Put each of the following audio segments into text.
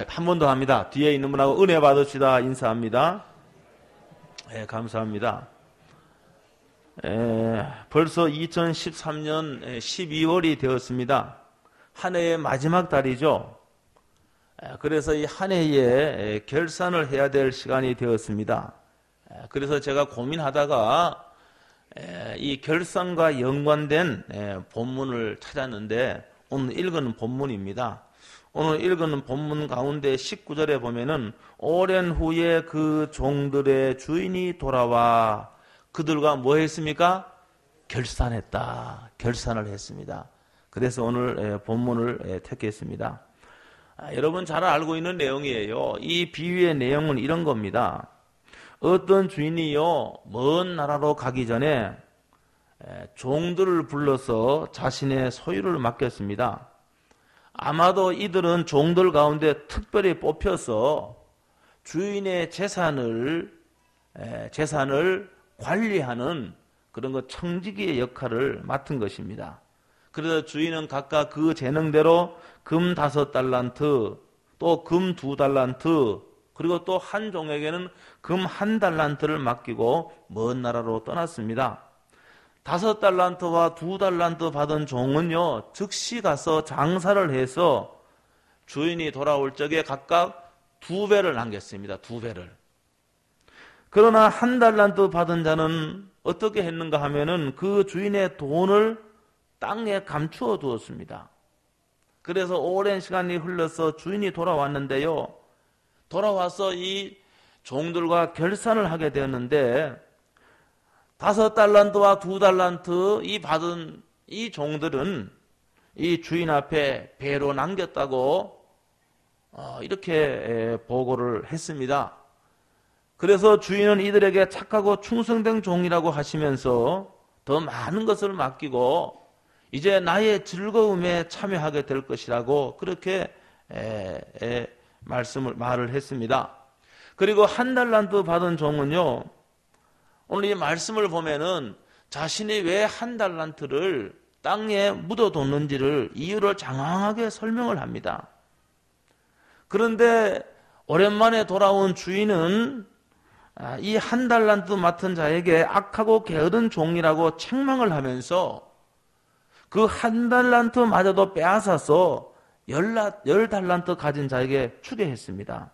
한 번 더 합니다. 뒤에 있는 분하고 은혜 받읍시다. 인사합니다. 감사합니다. 벌써 2013년 12월이 되었습니다. 한 해의 마지막 달이죠. 그래서 이 한 해에 결산을 해야 될 시간이 되었습니다. 그래서 제가 고민하다가 이 결산과 연관된 본문을 찾았는데 오늘 읽은 본문입니다. 오늘 읽은 본문 가운데 19절에 보면은 오랜 후에 그 종들의 주인이 돌아와 그들과 뭐 했습니까? 결산했다. 결산을 했습니다. 그래서 오늘 본문을 택했습니다. 여러분 잘 알고 있는 내용이에요. 이 비유의 내용은 이런 겁니다. 어떤 주인이요 먼 나라로 가기 전에 종들을 불러서 자신의 소유를 맡겼습니다. 아마도 이들은 종들 가운데 특별히 뽑혀서 주인의 재산을 관리하는 그런 거 청지기의 역할을 맡은 것입니다. 그래서 주인은 각각 그 재능대로 금 5달란트, 또 금 2달란트, 그리고 또 한 종에게는 금 1달란트를 맡기고 먼 나라로 떠났습니다. 5달란트와 2달란트 받은 종은요, 즉시 가서 장사를 해서 주인이 돌아올 적에 각각 2배를 남겼습니다. 2배를. 그러나 1달란트 받은 자는 어떻게 했는가 하면은 그 주인의 돈을 땅에 감추어 두었습니다. 그래서 오랜 시간이 흘러서 주인이 돌아왔는데요. 돌아와서 이 종들과 결산을 하게 되었는데 5달란트와 2달란트 이 받은 이 종들은 이 주인 앞에 배로 남겼다고 이렇게 보고를 했습니다. 그래서 주인은 이들에게 착하고 충성된 종이라고 하시면서 더 많은 것을 맡기고 이제 나의 즐거움에 참여하게 될 것이라고 그렇게 말을 했습니다. 그리고 1달란트 받은 종은요, 오늘 이 말씀을 보면은 자신이 왜 1달란트를 땅에 묻어뒀는지를 이유를 장황하게 설명을 합니다. 그런데 오랜만에 돌아온 주인은 이 1달란트 맡은 자에게 악하고 게으른 종이라고 책망을 하면서 그 1달란트마저도 빼앗아서 10달란트 가진 자에게 주게 했습니다.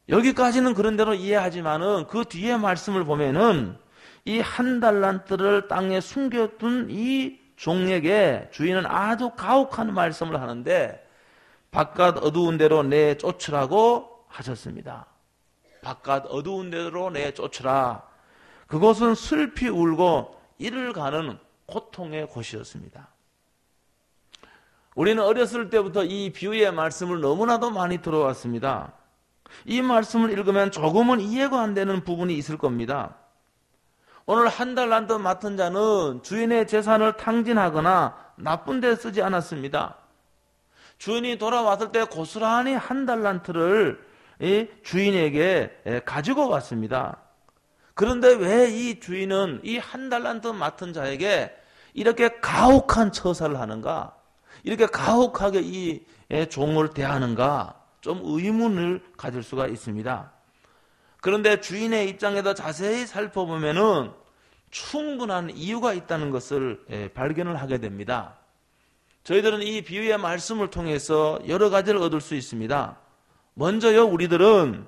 여기까지는 그런 대로 이해하지만은 그 뒤에 말씀을 보면은 이 1달란트를 땅에 숨겨둔 이 종에게 주인은 아주 가혹한 말씀을 하는데 바깥 어두운 데로 내쫓으라고 하셨습니다. 바깥 어두운 데로 내쫓으라. 그곳은 슬피 울고 이를 가는 고통의 곳이었습니다. 우리는 어렸을 때부터 이 비유의 말씀을 너무나도 많이 들어왔습니다. 이 말씀을 읽으면 조금은 이해가 안 되는 부분이 있을 겁니다. 오늘 1달란트 맡은 자는 주인의 재산을 탕진하거나 나쁜 데 쓰지 않았습니다. 주인이 돌아왔을 때 고스란히 1달란트를 주인에게 가지고 왔습니다. 그런데 왜 이 주인은 이 1달란트 맡은 자에게 이렇게 가혹한 처사를 하는가? 이렇게 가혹하게 이 종을 대하는가? 좀 의문을 가질 수가 있습니다. 그런데 주인의 입장에서 자세히 살펴보면은 충분한 이유가 있다는 것을 발견을 하게 됩니다. 저희들은 이 비유의 말씀을 통해서 여러 가지를 얻을 수 있습니다. 먼저요, 우리들은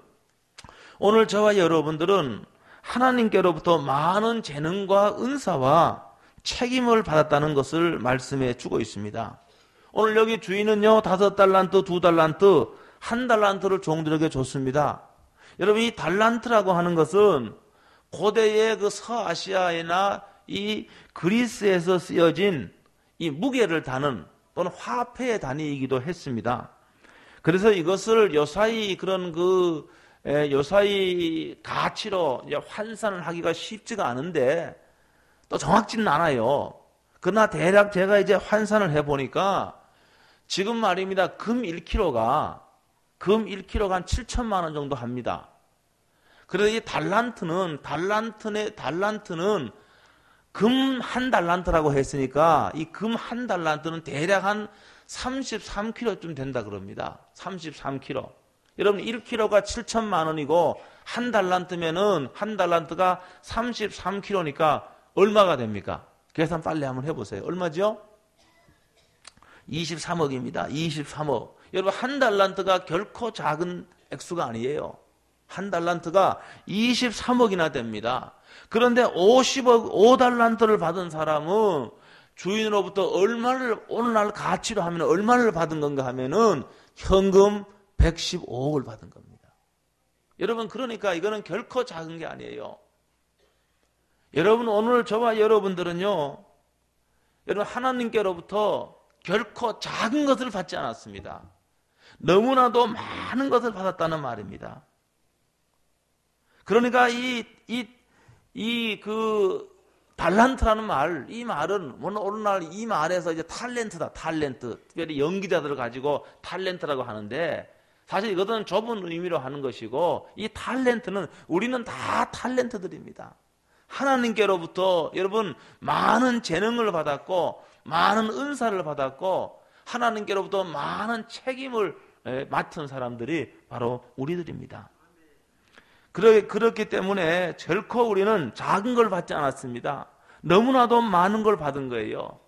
오늘 저와 여러분들은 하나님께로부터 많은 재능과 은사와 책임을 받았다는 것을 말씀해 주고 있습니다. 오늘 여기 주인은요, 5달란트, 2달란트, 1달란트를 종들에게 줬습니다. 여러분, 이 달란트라고 하는 것은 고대의 그 서아시아나 이 그리스에서 쓰여진 이 무게를 다는 또는 화폐의 단위이기도 했습니다. 그래서 이것을 요사이 요사이 가치로 이제 환산을 하기가 쉽지가 않은데 또 정확지는 않아요. 그러나 대략 제가 이제 환산을 해보니까 지금 말입니다. 금 1kg가 한 7천만 원 정도 합니다. 그래서 이 달란트는 금 1달란트라고 했으니까 이 금 1달란트는 대략 한 33kg쯤 된다 그럽니다. 33kg. 여러분 1kg가 7천만 원이고 한 달란트면은 한 달란트가 33kg니까 얼마가 됩니까? 계산 빨리 한번 해보세요. 얼마죠? 23억입니다. 23억. 여러분 한 달란트가 결코 작은 액수가 아니에요. 한 달란트가 23억이나 됩니다. 그런데 50억, 5달란트를 받은 사람은 주인으로부터 얼마를 오늘날 가치로 하면 얼마를 받은 건가 하면은 현금 115억을 받은 겁니다. 여러분 그러니까 이거는 결코 작은 게 아니에요. 여러분 오늘 저와 여러분들은요, 여러분 하나님께로부터 결코 작은 것을 받지 않았습니다. 너무나도 많은 것을 받았다는 말입니다. 그러니까 달란트라는 말, 이 말은 오늘날 이 말에서 이제 탤런트다, 탤런트. 특별히 연기자들을 가지고 탤런트라고 하는데 사실 이것은 좁은 의미로 하는 것이고 이 탤런트는 우리는 다 탤런트들입니다. 하나님께로부터 여러분 많은 재능을 받았고 많은 은사를 받았고 하나님께로부터 많은 책임을 맡은 사람들이 바로 우리들입니다. 그렇기 때문에 결코 우리는 작은 걸 받지 않았습니다. 너무나도 많은 걸 받은 거예요.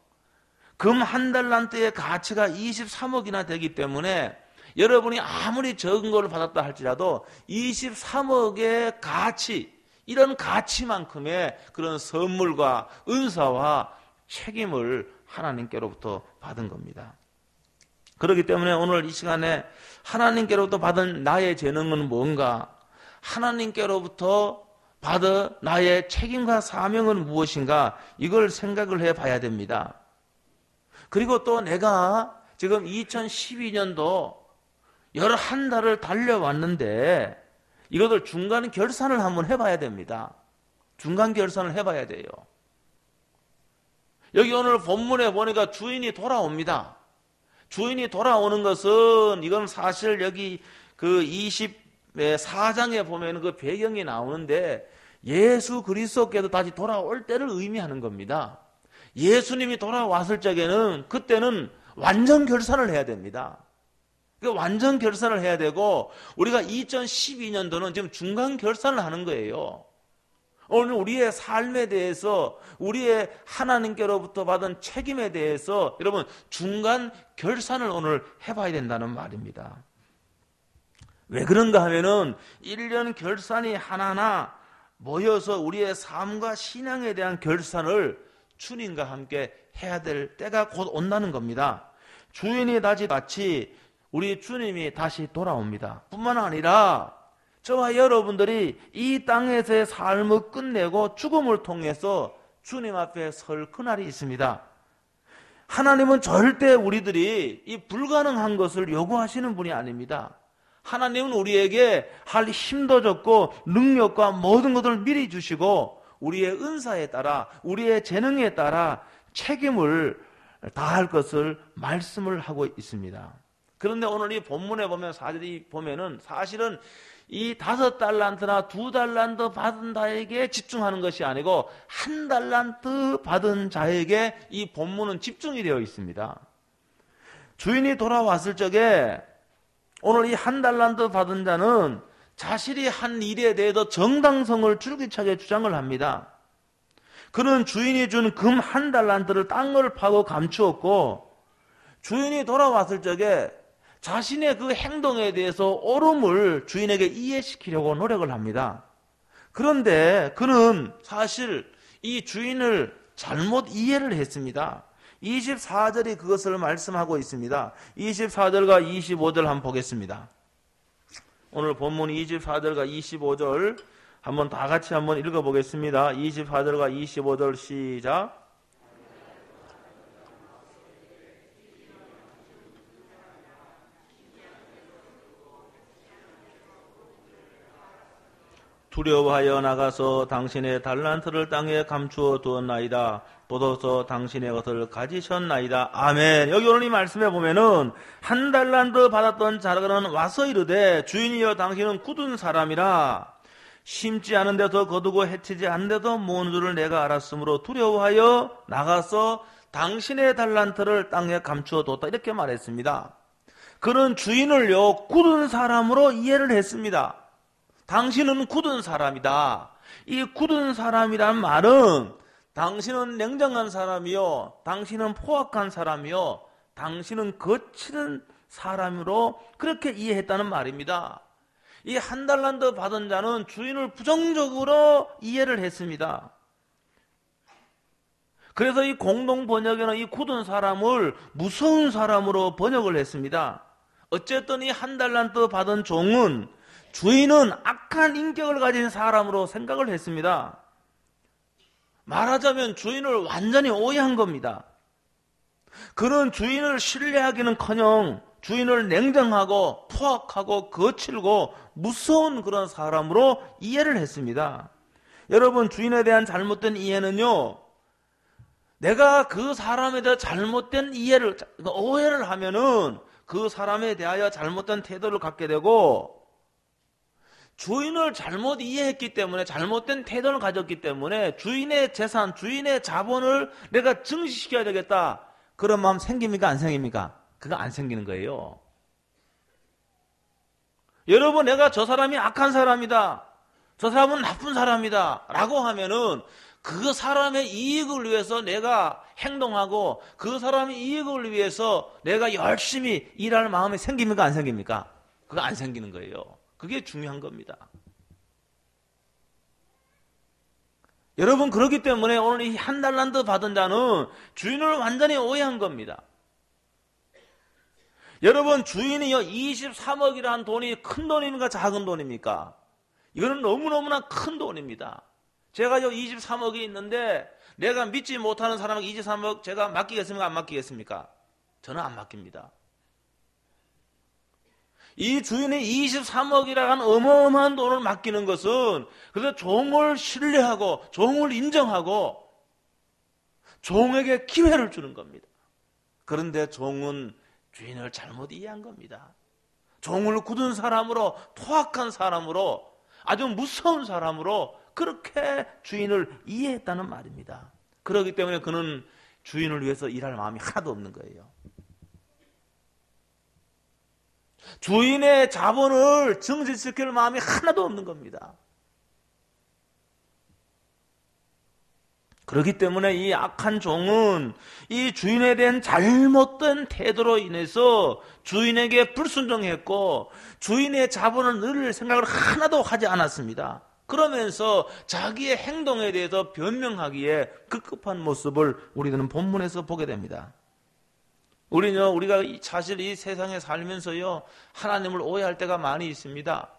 금 한 달란트의 가치가 23억이나 되기 때문에 여러분이 아무리 적은 걸 받았다 할지라도 23억의 가치, 이런 가치만큼의 그런 선물과 은사와 책임을 하나님께로부터 받은 겁니다. 그렇기 때문에 오늘 이 시간에 하나님께로부터 받은 나의 재능은 뭔가, 하나님께로부터 받은 나의 책임과 사명은 무엇인가, 이걸 생각을 해봐야 됩니다. 그리고 또 내가 지금 2012년도 11달을 달려왔는데 이것을 중간 결산을 한번 해봐야 됩니다. 중간 결산을 해봐야 돼요. 여기 오늘 본문에 보니까 주인이 돌아옵니다. 주인이 돌아오는 것은 이건 사실 여기 그 24장에 보면 그 배경이 나오는데 예수 그리스도께서 다시 돌아올 때를 의미하는 겁니다. 예수님이 돌아왔을 적에는 그때는 완전 결산을 해야 됩니다. 완전 결산을 해야 되고 우리가 2012년도는 지금 중간 결산을 하는 거예요. 오늘 우리의 삶에 대해서 우리의 하나님께로부터 받은 책임에 대해서 여러분 중간 결산을 오늘 해봐야 된다는 말입니다. 왜 그런가 하면은 1년 결산이 하나하나 모여서 우리의 삶과 신앙에 대한 결산을 주님과 함께 해야 될 때가 곧 온다는 겁니다. 주인이 다시 같이 우리 주님이 다시 돌아옵니다. 뿐만 아니라 저와 여러분들이 이 땅에서의 삶을 끝내고 죽음을 통해서 주님 앞에 설 그날이 있습니다. 하나님은 절대 우리들이 이 불가능한 것을 요구하시는 분이 아닙니다. 하나님은 우리에게 할 힘도 줬고 능력과 모든 것을 미리 주시고 우리의 은사에 따라 우리의 재능에 따라 책임을 다할 것을 말씀을 하고 있습니다. 그런데 오늘 이 본문에 보면 사절이 보면은 사실은 이 5달란트나 2달란트 받은 자에게 집중하는 것이 아니고 1달란트 받은 자에게 이 본문은 집중이 되어 있습니다. 주인이 돌아왔을 적에 오늘 이 1달란트 받은 자는 자신이 한 일에 대해서 정당성을 줄기차게 주장을 합니다. 그는 주인이 준 금 1달란트를 땅을 파고 감추었고 주인이 돌아왔을 적에 자신의 그 행동에 대해서 옳음을 주인에게 이해시키려고 노력을 합니다. 그런데 그는 사실 이 주인을 잘못 이해를 했습니다. 24절이 그것을 말씀하고 있습니다. 24절과 25절 한번 보겠습니다. 오늘 본문 24절과 25절 한번 다 같이 한번 읽어보겠습니다. 24절과 25절 시작. 두려워하여 나가서 당신의 달란트를 땅에 감추어 두었나이다. 뻗어서 당신의 것을 가지셨나이다. 아멘. 여기 오늘 이 말씀에 보면은 1달란트 받았던 자는 와서 이르되 주인이여 당신은 굳은 사람이라 심지 않은 데서 거두고 해치지 않은 데서 모은 줄을 내가 알았으므로 두려워하여 나가서 당신의 달란트를 땅에 감추어 뒀다. 이렇게 말했습니다. 그는 주인을요, 굳은 사람으로 이해를 했습니다. 당신은 굳은 사람이다. 이 굳은 사람이란 말은 당신은 냉정한 사람이요, 당신은 포악한 사람이요, 당신은 거칠은 사람으로 그렇게 이해했다는 말입니다. 이 한 달란트 받은 자는 주인을 부정적으로 이해를 했습니다. 그래서 이 공동 번역에는 이 굳은 사람을 무서운 사람으로 번역을 했습니다. 어쨌든 이 한 달란트 받은 종은 주인은 악한 인격을 가진 사람으로 생각을 했습니다. 말하자면 주인을 완전히 오해한 겁니다. 그는 주인을 신뢰하기는커녕 주인을 냉정하고 포악하고 거칠고 무서운 그런 사람으로 이해를 했습니다. 여러분, 주인에 대한 잘못된 이해는요, 내가 그 사람에 대해 잘못된 이해를, 오해를 하면은 그 사람에 대하여 잘못된 태도를 갖게 되고, 주인을 잘못 이해했기 때문에, 잘못된 태도를 가졌기 때문에 주인의 재산, 주인의 자본을 내가 증식시켜야 되겠다, 그런 마음 생깁니까? 안 생깁니까? 그거 안 생기는 거예요. 여러분, 내가 저 사람이 악한 사람이다, 저 사람은 나쁜 사람이다 라고 하면은 그 사람의 이익을 위해서 내가 행동하고 그 사람의 이익을 위해서 내가 열심히 일할 마음이 생깁니까? 안 생깁니까? 그거 안 생기는 거예요. 그게 중요한 겁니다. 여러분, 그렇기 때문에 오늘 이 한 달란트 받은 자는 주인을 완전히 오해한 겁니다. 여러분, 주인이요 23억이라는 돈이 큰 돈입니까? 작은 돈입니까? 이거는 너무너무나 큰 돈입니다. 제가요 23억이 있는데 내가 믿지 못하는 사람에게 23억 제가 맡기겠습니까? 안 맡기겠습니까? 저는 안 맡깁니다. 이 주인이 23억이라는 어마어마한 돈을 맡기는 것은 그래서 종을 신뢰하고 종을 인정하고 종에게 기회를 주는 겁니다. 그런데 종은 주인을 잘못 이해한 겁니다. 종을 굳은 사람으로, 포악한 사람으로, 아주 무서운 사람으로 그렇게 주인을 이해했다는 말입니다. 그렇기 때문에 그는 주인을 위해서 일할 마음이 하나도 없는 거예요. 주인의 자본을 증식시킬 마음이 하나도 없는 겁니다. 그렇기 때문에 이 악한 종은 이 주인에 대한 잘못된 태도로 인해서 주인에게 불순종했고 주인의 자본을 늘릴 생각을 하나도 하지 않았습니다. 그러면서 자기의 행동에 대해서 변명하기에 급급한 모습을 우리는 본문에서 보게 됩니다. 우리가 사실 이 세상에 살면서요, 하나님을 오해할 때가 많이 있습니다.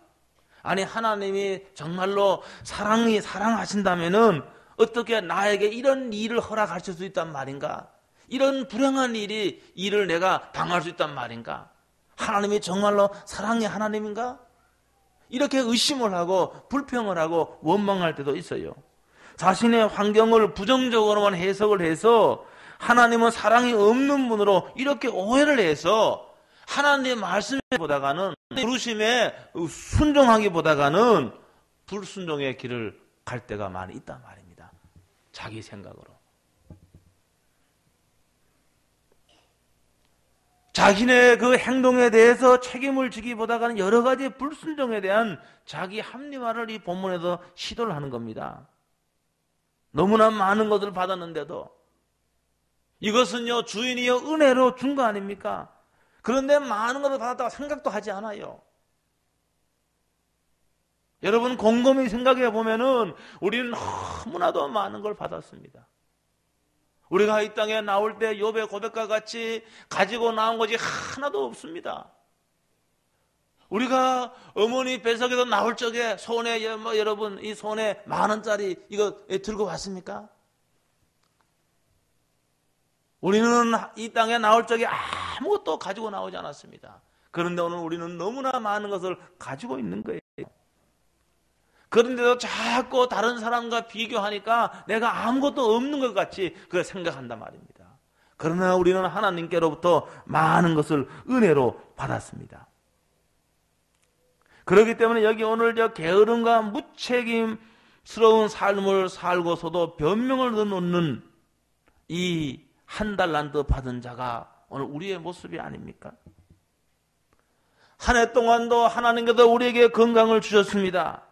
아니, 하나님이 정말로 사랑하신다면은 어떻게 나에게 이런 일을 허락하실 수 있단 말인가? 이런 불행한 일을 내가 당할 수 있단 말인가? 하나님이 정말로 사랑의 하나님인가? 이렇게 의심을 하고 불평을 하고 원망할 때도 있어요. 자신의 환경을 부정적으로만 해석을 해서 하나님은 사랑이 없는 분으로 이렇게 오해를 해서 하나님의 말씀에 보다가는 부르심에 순종하기보다가는 불순종의 길을 갈 때가 많이 있단 말입니다. 자기 생각으로. 자신의 그 행동에 대해서 책임을 지기보다는 여러 가지 불순종에 대한 자기 합리화를 이 본문에서 시도를 하는 겁니다. 너무나 많은 것을 받았는데도 이것은요, 주인이요 은혜로 준 거 아닙니까? 그런데 많은 것을 받았다고 생각도 하지 않아요. 여러분, 곰곰이 생각해 보면은 우리는 너무나도 많은 걸 받았습니다. 우리가 이 땅에 나올 때 욥의 고백과 같이 가지고 나온 것이 하나도 없습니다. 우리가 어머니 뱃속에서 나올 적에 손에, 여러분, 이 손에 10,000원짜리 이거 들고 왔습니까? 우리는 이 땅에 나올 적에 아무것도 가지고 나오지 않았습니다. 그런데 오늘 우리는 너무나 많은 것을 가지고 있는 거예요. 그런데도 자꾸 다른 사람과 비교하니까 내가 아무것도 없는 것 같이 그걸 생각한단 말입니다. 그러나 우리는 하나님께로부터 많은 것을 은혜로 받았습니다. 그렇기 때문에 여기 오늘 게으름과 무책임스러운 삶을 살고서도 변명을 놓는 이 한 달란트 받은 자가 오늘 우리의 모습이 아닙니까? 한 해 동안도 하나님께서 우리에게 건강을 주셨습니다.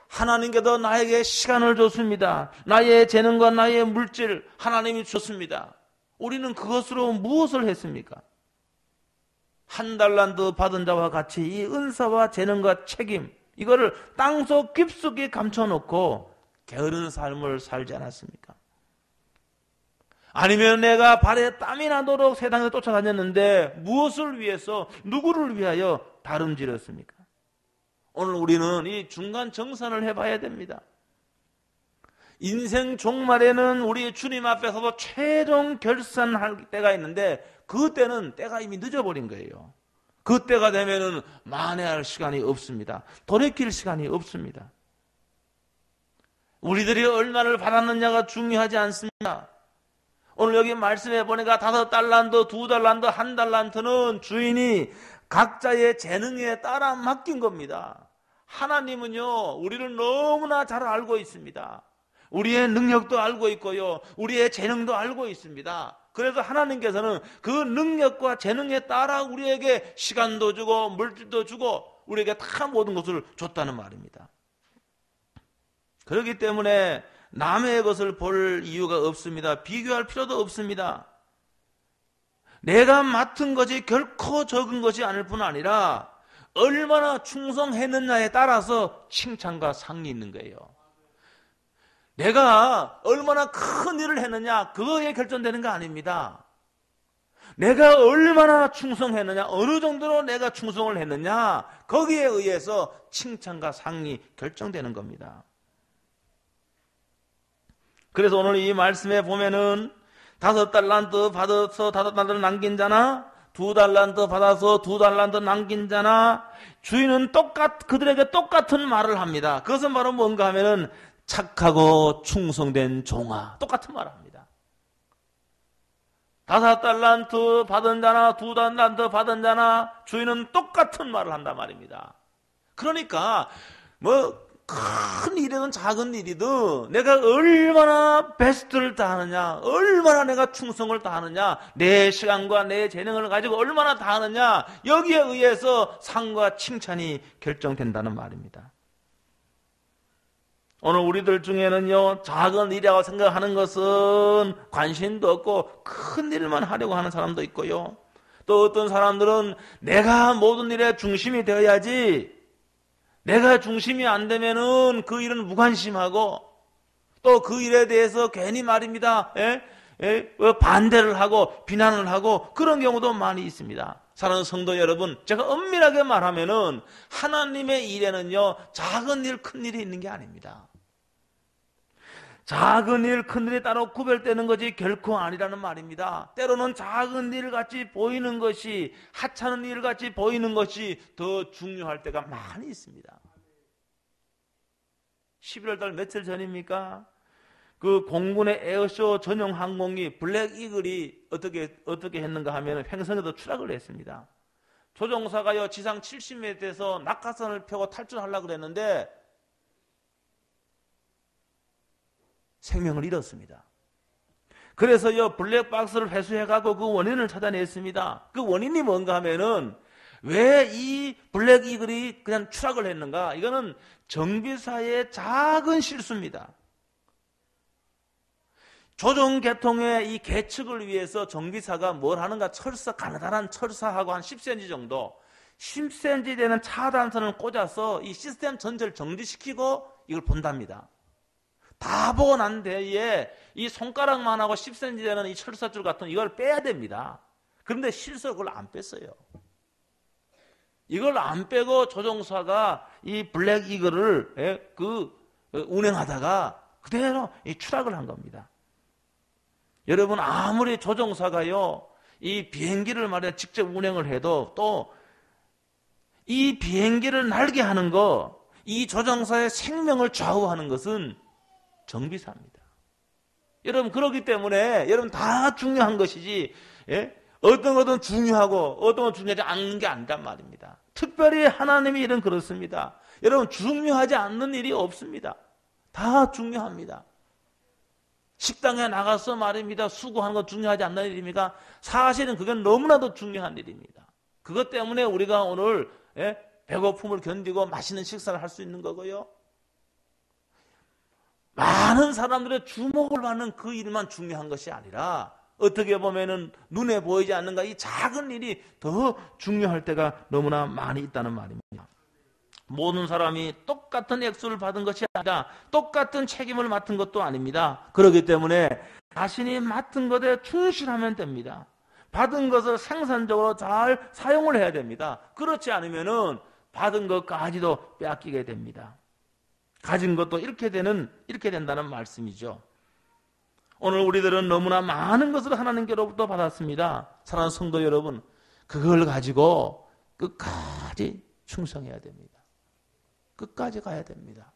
하나님께서 나에게 시간을 줬습니다. 나의 재능과 나의 물질 하나님이 주셨습니다. 우리는 그것으로 무엇을 했습니까? 한 달란트 받은 자와 같이 이 은사와 재능과 책임 이거를 땅속 깊숙이 감춰놓고 게으른 삶을 살지 않았습니까? 아니면 내가 발에 땀이 나도록 세상에 쫓아다녔는데 무엇을 위해서 누구를 위하여 다름질했습니까? 오늘 우리는 이 중간 정산을 해봐야 됩니다. 인생 종말에는 우리 주님 앞에서도 최종 결산할 때가 있는데 그때는 때가 이미 늦어버린 거예요. 그때가 되면은 만회할 시간이 없습니다. 돌이킬 시간이 없습니다. 우리들이 얼마를 받았느냐가 중요하지 않습니다. 오늘 여기 말씀해 보니까 5달란트, 2달란트, 1달란트는 주인이 각자의 재능에 따라 맡긴 겁니다. 하나님은요, 우리를 너무나 잘 알고 있습니다. 우리의 능력도 알고 있고요, 우리의 재능도 알고 있습니다. 그래서 하나님께서는 그 능력과 재능에 따라 우리에게 시간도 주고 물질도 주고 우리에게 다 모든 것을 줬다는 말입니다. 그렇기 때문에 남의 것을 볼 이유가 없습니다. 비교할 필요도 없습니다. 내가 맡은 것이 결코 적은 것이 아닐 뿐 아니라 얼마나 충성했느냐에 따라서 칭찬과 상이 있는 거예요. 내가 얼마나 큰 일을 했느냐 그거에 결정되는 거 아닙니다. 내가 얼마나 충성했느냐 어느 정도로 내가 충성을 했느냐 거기에 의해서 칭찬과 상이 결정되는 겁니다. 그래서 오늘 이 말씀에 보면은 5달란트 받아서 5달란트 남긴 자나 2달란트 받아서 2달란트 남긴 자나 주인은 그들에게 똑같은 말을 합니다. 그것은 바로 뭔가 하면은 착하고 충성된 종아 똑같은 말을 합니다. 5달란트 받은 자나 2달란트 받은 자나 주인은 똑같은 말을 한단 말입니다. 그러니까 큰 일이든 작은 일이든 내가 얼마나 베스트를 다하느냐 얼마나 내가 충성을 다하느냐 내 시간과 내 재능을 가지고 얼마나 다하느냐 여기에 의해서 상과 칭찬이 결정된다는 말입니다. 오늘 우리들 중에는요 작은 일이라고 생각하는 것은 관심도 없고 큰 일만 하려고 하는 사람도 있고요 또 어떤 사람들은 내가 모든 일의 중심이 되어야지 내가 중심이 안 되면은 그 일은 무관심하고 또 그 일에 대해서 괜히 말입니다. 반대를 하고 비난을 하고 그런 경우도 많이 있습니다. 사랑하는 성도 여러분, 제가 엄밀하게 말하면은 하나님의 일에는요 작은 일, 큰 일이 있는 게 아닙니다. 작은 일, 큰 일이 따로 구별되는 것이 결코 아니라는 말입니다. 때로는 작은 일같이 보이는 것이 하찮은 일같이 보이는 것이 더 중요할 때가 많이 있습니다. 11월 달 며칠 전입니까? 그 공군의 에어쇼 전용 항공기 블랙 이글이 어떻게 했는가 하면 횡성에도 추락을 했습니다. 조종사가요 지상 70m에서 낙하산을 펴고 탈출하려고 그랬는데 생명을 잃었습니다. 그래서요 블랙박스를 회수해가고 그 원인을 찾아냈습니다. 그 원인이 뭔가 하면은 왜 이 블랙 이글이 그냥 추락을 했는가? 이거는 정비사의 작은 실수입니다. 조종 계통의 이 계측을 위해서 정비사가 뭘 하는가? 가느다란 철사하고 한 10cm 정도 10cm 되는 차단선을 꽂아서 이 시스템 전체를 정지시키고 이걸 본답니다. 다 보고 난 뒤에 이 손가락만 하고 10cm 되는 이 철사줄 같은 이걸 빼야 됩니다. 그런데 실수로 그걸 안 뺐어요. 이걸 안 빼고 조종사가 이 블랙 이글을 운행하다가 그대로 추락을 한 겁니다. 여러분 아무리 조종사가요 이 비행기를 말이야 직접 운행을 해도 또 이 비행기를 날게 하는 거 이 조종사의 생명을 좌우하는 것은 정비사입니다. 여러분 그렇기 때문에 여러분 다 중요한 것이지 어떤 것은 중요하고 어떤 것은 중요하지 않는 게 아니란 말입니다. 특별히 하나님의 일은 그렇습니다. 여러분 중요하지 않는 일이 없습니다. 다 중요합니다. 식당에 나가서 말입니다. 수고하는 거 중요하지 않는 일입니까? 사실은 그건 너무나도 중요한 일입니다. 그것 때문에 우리가 오늘 배고픔을 견디고 맛있는 식사를 할 수 있는 거고요. 많은 사람들의 주목을 받는 그 일만 중요한 것이 아니라 어떻게 보면은 눈에 보이지 않는가 이 작은 일이 더 중요할 때가 너무나 많이 있다는 말입니다. 모든 사람이 똑같은 액수를 받은 것이 아니라 똑같은 책임을 맡은 것도 아닙니다. 그렇기 때문에 자신이 맡은 것에 충실하면 됩니다. 받은 것을 생산적으로 잘 사용을 해야 됩니다. 그렇지 않으면은 받은 것까지도 빼앗기게 됩니다. 가진 것도 잃게 된다는 말씀이죠. 오늘 우리들은 너무나 많은 것을 하나님께로부터 받았습니다. 사랑하는 성도 여러분, 그걸 가지고 끝까지 충성해야 됩니다. 끝까지 가야 됩니다.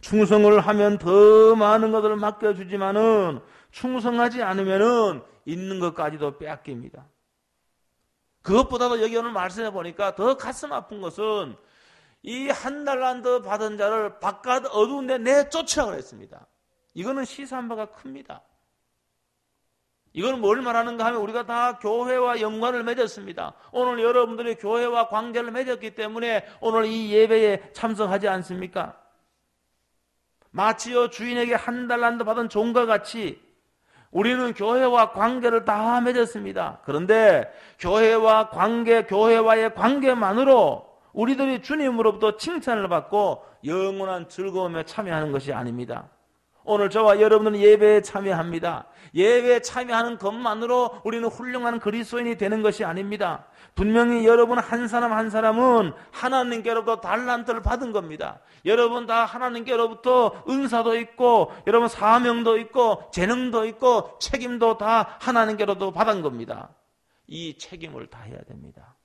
충성을 하면 더 많은 것을 맡겨주지만은 충성하지 않으면은 있는 것까지도 빼앗깁니다. 그것보다도 여기 오늘 말씀해 보니까 더 가슴 아픈 것은 이 한 달란트 받은 자를 바깥 어두운 데 내쫓으라고 했습니다. 이거는 시사한 바가 큽니다. 이건 뭘 말하는가 하면 우리가 다 교회와 연관을 맺었습니다. 오늘 여러분들이 교회와 관계를 맺었기 때문에 오늘 이 예배에 참석하지 않습니까? 마치요 주인에게 한 달란트 받은 종과 같이 우리는 교회와 관계를 다 맺었습니다. 그런데 교회와의 관계만으로 우리들이 주님으로부터 칭찬을 받고 영원한 즐거움에 참여하는 것이 아닙니다. 오늘 저와 여러분은 예배에 참여합니다. 예배에 참여하는 것만으로 우리는 훌륭한 그리스도인이 되는 것이 아닙니다. 분명히 여러분 한 사람 한 사람은 하나님께로부터 달란트를 받은 겁니다. 여러분 다 하나님께로부터 은사도 있고 여러분 사명도 있고 재능도 있고 책임도 다 하나님께로부터 받은 겁니다. 이 책임을 다해야 됩니다.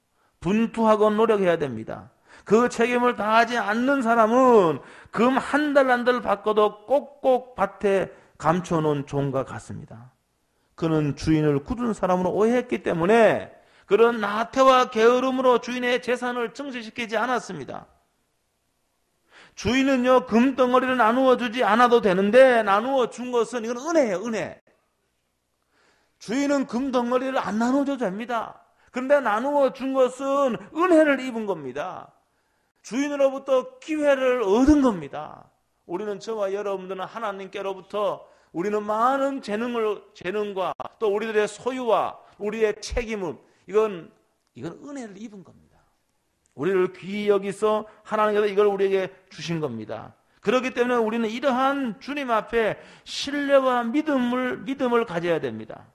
분투하고 노력해야 됩니다. 그 책임을 다하지 않는 사람은 금 한 달란트를 받고도 꼭꼭 밭에 감춰놓은 종과 같습니다. 그는 주인을 굳은 사람으로 오해했기 때문에 그런 나태와 게으름으로 주인의 재산을 증식시키지 않았습니다. 주인은요 금덩어리를 나누어 주지 않아도 되는데 나누어 준 것은 이건 은혜예요. 은혜. 주인은 금덩어리를 안 나눠줘도 됩니다. 그런데 나누어 준 것은 은혜를 입은 겁니다. 주인으로부터 기회를 얻은 겁니다. 우리는 저와 여러분들은 하나님께로부터 우리는 많은 재능과 또 우리들의 소유와 우리의 책임은 이건 은혜를 입은 겁니다. 우리를 귀히 여기서 하나님께서 이걸 우리에게 주신 겁니다. 그렇기 때문에 우리는 이러한 주님 앞에 신뢰와 믿음을 가져야 됩니다.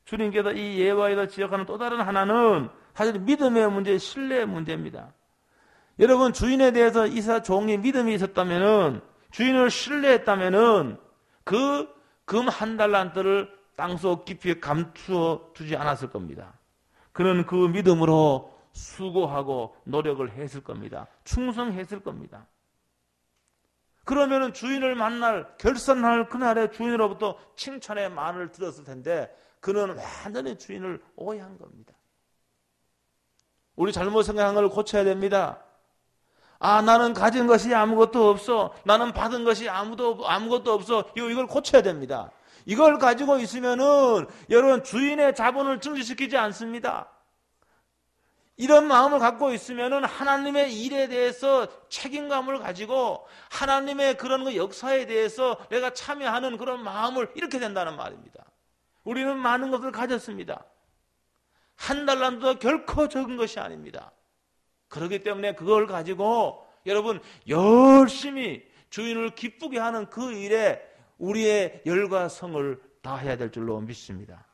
주님께서 이 예화에서 지적하는 또 다른 하나는 사실 믿음의 문제, 신뢰의 문제입니다. 여러분 주인에 대해서 이사 종이 믿음이 있었다면은 주인을 신뢰했다면은 그 금 한 달란트를 땅속 깊이 감추어 두지 않았을 겁니다. 그는 그 믿음으로 수고하고 노력을 했을 겁니다. 충성했을 겁니다. 그러면은 주인을 만날 결산할 그날에 주인으로부터 칭찬의 말을 들었을 텐데 그는 완전히 주인을 오해한 겁니다. 우리 잘못 생각한 걸 고쳐야 됩니다. 나는 가진 것이 아무것도 없어. 나는 받은 것이 아무것도 없어. 이걸 고쳐야 됩니다. 이걸 가지고 있으면은 여러분 주인의 자본을 증식시키지 않습니다. 이런 마음을 갖고 있으면은 하나님의 일에 대해서 책임감을 가지고 하나님의 그런 그 역사에 대해서 내가 참여하는 그런 마음을 잃게 된다는 말입니다. 우리는 많은 것을 가졌습니다. 한 달란트도 결코 적은 것이 아닙니다. 그렇기 때문에 그걸 가지고 여러분 열심히 주인을 기쁘게 하는 그 일에 우리의 열과 성을 다해야 될 줄로 믿습니다.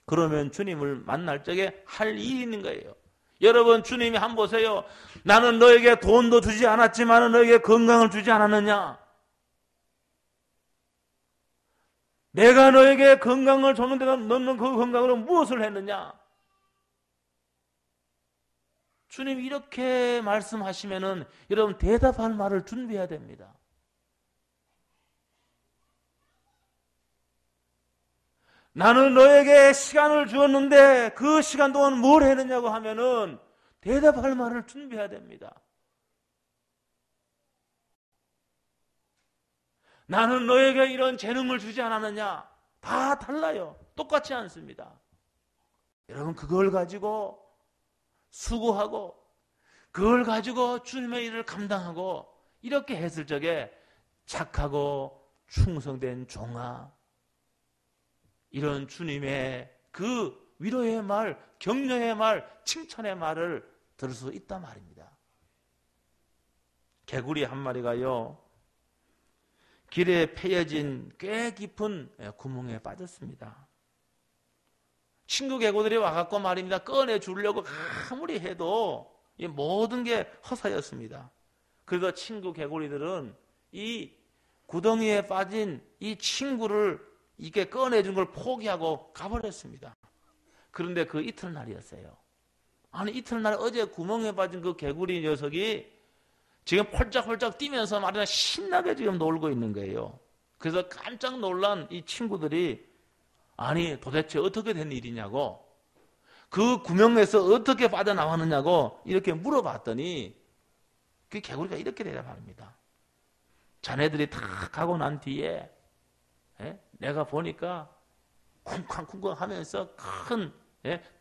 그러면 주님을 만날 적에 할 일이 있는 거예요. 여러분 주님이 한번 보세요. 나는 너에게 돈도 주지 않았지만 너에게 건강을 주지 않았느냐? 내가 너에게 건강을 줬는데 너는 그 건강으로 무엇을 했느냐? 주님이 이렇게 말씀하시면은 여러분 대답할 말을 준비해야 됩니다. 나는 너에게 시간을 주었는데 그 시간 동안 뭘 했느냐고 하면은 대답할 말을 준비해야 됩니다. 나는 너에게 이런 재능을 주지 않았느냐? 다 달라요. 똑같지 않습니다. 여러분, 그걸 가지고 수고하고 그걸 가지고 주님의 일을 감당하고 이렇게 했을 적에 착하고 충성된 종아, 이런 주님의 그 위로의 말, 격려의 말, 칭찬의 말을 들을 수 있단 말입니다. 개구리 한 마리가요, 길에 패여진 꽤 깊은 구멍에 빠졌습니다. 친구 개구들이 와갖고 말입니다, 꺼내주려고 아무리 해도 이 모든 게 허사였습니다. 그래서 친구 개구리들은 이 구덩이에 빠진 이 친구를 이게 꺼내준 걸 포기하고 가버렸습니다. 그런데 그 이튿날이었어요. 아니, 이튿날 어제 구멍에 빠진 그 개구리 녀석이 지금 펄짝펄짝 뛰면서 말이야 신나게 지금 놀고 있는 거예요. 그래서 깜짝 놀란 이 친구들이 아니 도대체 어떻게 된 일이냐고, 그 구멍에서 어떻게 빠져나왔느냐고 이렇게 물어봤더니 그 개구리가 이렇게 대답합니다. 자네들이 다 가고 난 뒤에 내가 보니까 쿵쾅쿵쾅 하면서 큰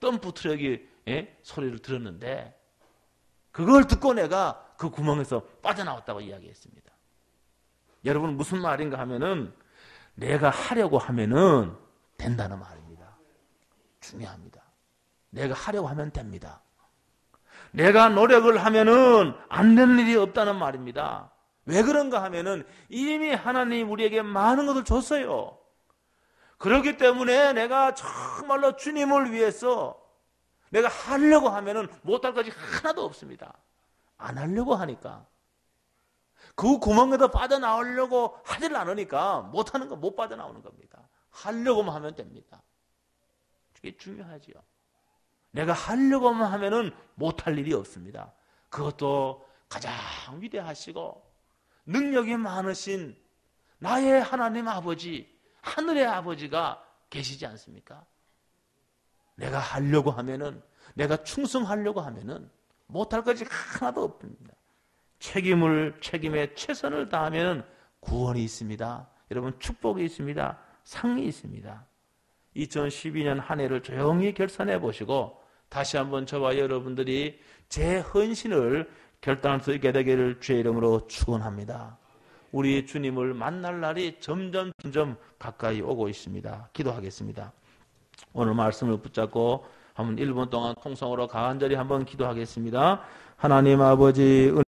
덤프 트럭이 소리를 들었는데 그걸 듣고 내가 그 구멍에서 빠져나왔다고 이야기했습니다. 여러분, 무슨 말인가 하면은 내가 하려고 하면은 된다는 말입니다. 중요합니다. 내가 하려고 하면 됩니다. 내가 노력을 하면은 안 되는 일이 없다는 말입니다. 왜 그런가 하면은 이미 하나님이 우리에게 많은 것을 줬어요. 그렇기 때문에 내가 정말로 주님을 위해서 내가 하려고 하면은 못할 것이 하나도 없습니다. 안 하려고 하니까, 그 구멍에서 빠져나오려고 하질 않으니까 못하는 거, 못 빠져나오는 겁니다. 하려고만 하면 됩니다. 그게 중요하지요. 내가 하려고만 하면은 못할 일이 없습니다. 그것도 가장 위대하시고 능력이 많으신 나의 하나님 아버지, 하늘의 아버지가 계시지 않습니까? 내가 하려고 하면은, 내가 충성하려고 하면은 못할 것이 하나도 없습니다. 책임에 최선을 다하면 구원이 있습니다. 여러분, 축복이 있습니다. 상이 있습니다. 2012년 한 해를 조용히 결산해 보시고 다시 한번 저와 여러분들이 제 헌신을 결단할 수 있게 되기를 주의 이름으로 축원합니다. 우리 주님을 만날 날이 점점 가까이 오고 있습니다. 기도하겠습니다. 오늘 말씀을 붙잡고 한번 1분 동안 통성으로 간절히 한번 기도하겠습니다. 하나님 아버지,